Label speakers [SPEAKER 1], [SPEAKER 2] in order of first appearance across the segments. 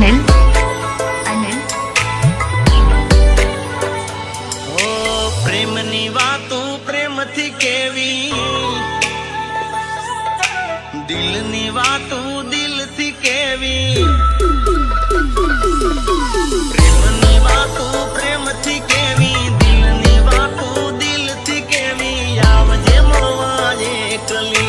[SPEAKER 1] अनिल अनिल
[SPEAKER 2] ओ प्रेमनी वातों प्रेमथी केवी दिलनी वातों दिलथी केवी प्रेमनी वातों प्रेमथी केवी दिलनी वातों दिलथी केवी आवजे મળવા એકલી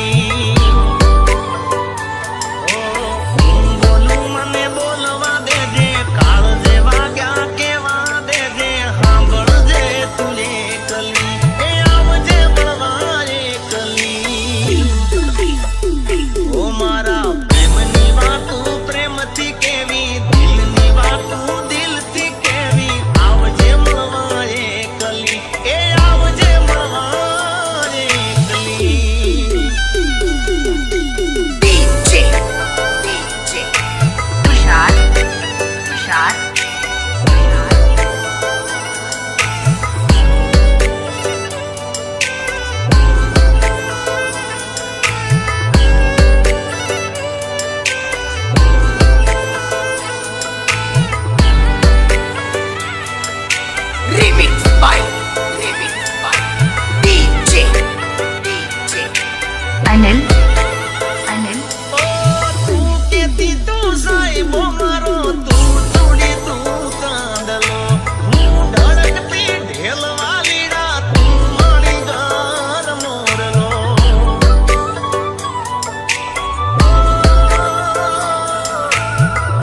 [SPEAKER 1] अनिल अनिल
[SPEAKER 2] ओ तू केती तू साहिबो मारो तू चूड़ी तू कांदलो हूँ धड़कती ढेल वालीड़ा तू मारी गार मोरलो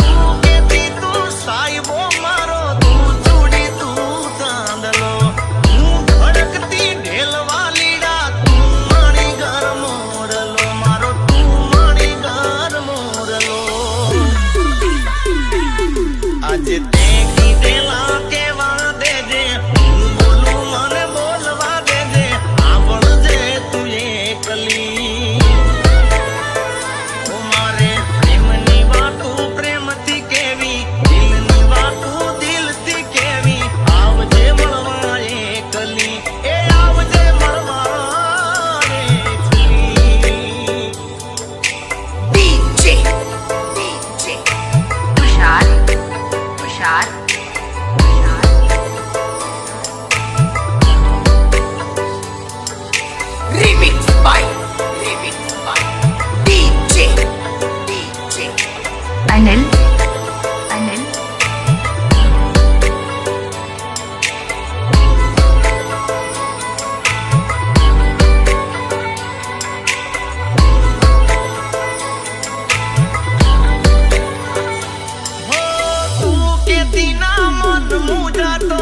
[SPEAKER 2] तू केती तू साहिबो मारो तू चूड़ी तू कांदलो हूँ धड़कती ढेल वालीड़ा तू मारी गार मोरलो मारो तू मारी गार मोरलो आज ते कीधेला केवा देजे हूँ बोलूं मने बोलवा देजे आवड़जे तू एकली ओ मारे प्रेमनी वातों प्रेमथी केवी दिलनी वातों दिलथी केवी आवजे મળવા એકલી એ આવજે મળવા એકલી
[SPEAKER 1] DJ DJ Tushar Tushar remix by DJ DJ Anil Anil
[SPEAKER 2] हो तू केती ना मन मुझा तो